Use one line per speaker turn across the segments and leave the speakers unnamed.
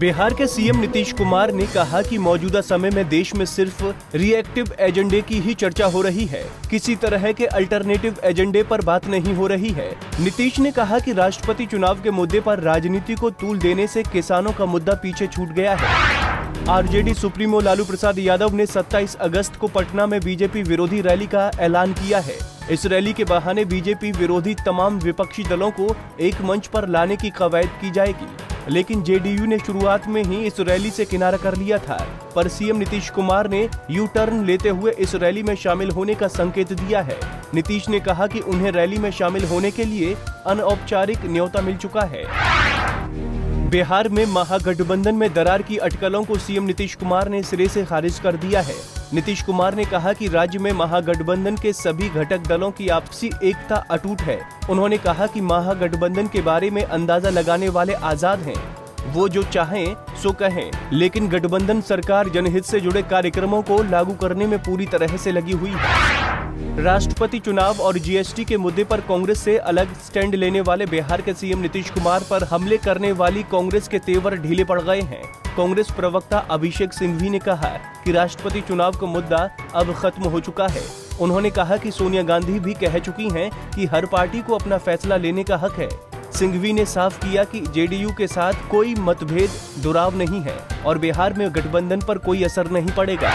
बिहार के सीएम नीतीश कुमार ने कहा कि मौजूदा समय में देश में सिर्फ रिएक्टिव एजेंडे की ही चर्चा हो रही है, किसी तरह के अल्टरनेटिव एजेंडे पर बात नहीं हो रही है। नीतीश ने कहा कि राष्ट्रपति चुनाव के मुद्दे पर राजनीति को तूल देने से किसानों का मुद्दा पीछे छूट गया है। आरजेडी सुप्रीमो लालू प्रसाद यादव ने 27 अगस्त को पटना में बीजेपी विरोधी रैली का ऐलान किया है। इस रैली के बहाने बीजेपी विरोधी तमाम विपक्षी दलों को एक मंच पर लाने की कवायद की जाएगी, लेकिन जेडीयू ने शुरुआत में ही इस रैली से किनारा कर लिया था। पर सीएम नीतीश कुमार ने यू टर्न लेते हुए इस रैली में शामिल होने का संकेत दिया है। नीतीश ने कहा कि उन्हें रैली में शामिल होने के लिए अनौपचारिक न्योता मिल चुका है। बिहार में महागठबंधन में दरार की अटकलों को सीएम नीतीश कुमार ने सिरे से खारिज कर दिया है। नीतीश कुमार ने कहा कि राज्य में महागठबंधन के सभी घटक दलों की आपसी एकता अटूट है। उन्होंने कहा कि महागठबंधन के बारे में अंदाजा लगाने वाले आजाद हैं, वो जो चाहें सो कहें, लेकिन गठबंधन सरकार जनहित से जुड़े कार्यक्रमों को लागू करने में पूरी तरह से लगी हुई है। राष्ट्रपति चुनाव और जीएसटी के मुद्दे पर कांग्रेस से अलग स्टैंड लेने वाले बिहार के सीएम नीतीश कुमार पर हमले करने वाली कांग्रेस के तेवर ढीले पड़ गए हैं। कांग्रेस प्रवक्ता अभिषेक सिंघवी ने कहा कि राष्ट्रपति चुनाव का मुद्दा अब खत्म हो चुका है। उन्होंने कहा कि सोनिया गांधी भी कह चुकी हैं कि हर पार्टी को अपना फैसला लेने का हक है। सिंघवी ने साफ किया कि जेडीयू के साथ कोई मतभेद दुराव नहीं है और बिहार में गठबंधन पर कोई असर नहीं पड़ेगा।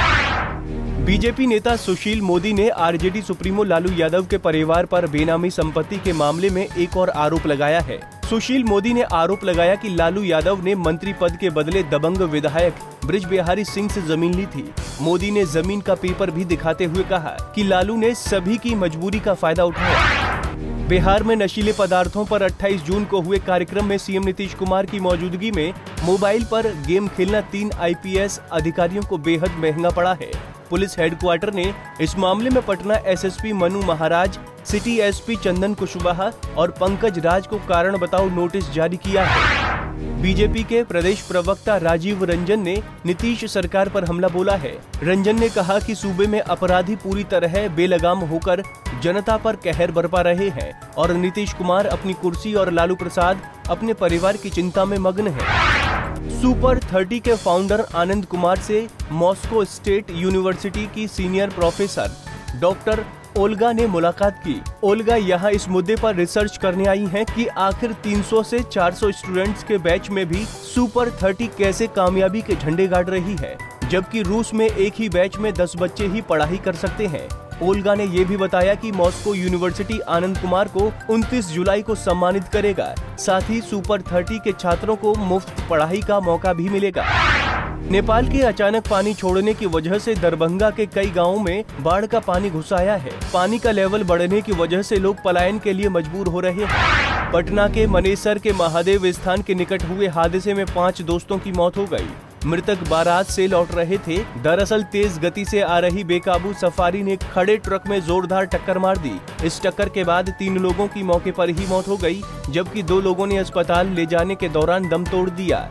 बीजेपी नेता सुशील मोदी ने आरजेडी सुप्रीमो लालू यादव के परिवार पर बेनामी संपत्ति के मामले में एक और आरोप लगाया है। सुशील मोदी ने आरोप लगाया कि लालू यादव ने मंत्री पद के बदले दबंग विधायक ब्रिज बिहारी सिंह से जमीन ली थी। मोदी ने जमीन का पेपर भी दिखाते हुए कहा कि लालू ने सभी की मजबूरी का फायदा उठाया। बिहार में नशीले पदार्थों पर 28 जून को हुए कार्यक्रम में सीएम नीतीश कुमार की मौजूदगी में मोबाइल पर गेम खेलना 3 आईपीएस अधिकारियों को बेहद महंगा पड़ा है। पुलिस हेडक्वार्टर ने इस मामले में Patna SSP Manu Maharaj, city SP चंदन कुशवाहा और पंकज राज को कारण बताओ नोटिस जारी किया है। बीजेपी के प्रदेश प्रवक्ता राजीव रंजन ने नीतीश सरकार पर हमला बोला है। रंजन ने कहा कि सूबे में अपराधी पूरी तरह बेलगाम होकर जनता पर कहर बरपा रहे हैं और नीतीश कुमार अपनी कुर्सी और लालू प्रसाद अपने परिवार की चिंता में मग्न हैं। सुपर 30 के फाउंडर आनंद कुमार से मॉस्को स्टेट यूनिवर्सिटी की सीनियर प्रोफेसर डॉक्टर ओल्गा ने मुलाकात की। ओल्गा यहाँ इस मुद्दे पर रिसर्च करने आई हैं कि आखिर 300 से 400 स्टूडेंट्स के बैच में भी सुपर 30 कैसे कामयाबी के झंडे गाड़ रही है, जबकि रूस में एक ही बैच में 10 बच्चे ही पढ़ाई कर सकते हैं। ओल्गा ने ये भी बताया कि मॉस्को यूनिवर्सिटी आनंद कुमार को 29 जुलाई को सम्मानित करेगा। साथ ही सुपर 30 के छात्रों को मुफ्त पढ़ाई का मौका भी मिलेगा। नेपाल के अचानक पानी छोड़ने की वजह से दरभंगा के कई गांवों में बाढ़ का पानी घुस आया है। पानी का लेवल बढ़ने की वजह से लोग पलायन के लिए मजबूर हो रहे हैं। पटना के मनेसर के महादेव स्थान के निकट हुए हादसे में 5 दोस्तों की मौत हो गई। मृतक बारात से लौट रहे थे। दरअसल तेज गति से आ रही बेकाबू सफारी ने खड़े ट्रक में जोरदार टक्कर मार दी। इस टक्कर के बाद 3 लोगों की मौके पर ही मौत हो गई, जबकि 2 लोगों ने अस्पताल ले जाने के दौरान दम तोड़ दिया।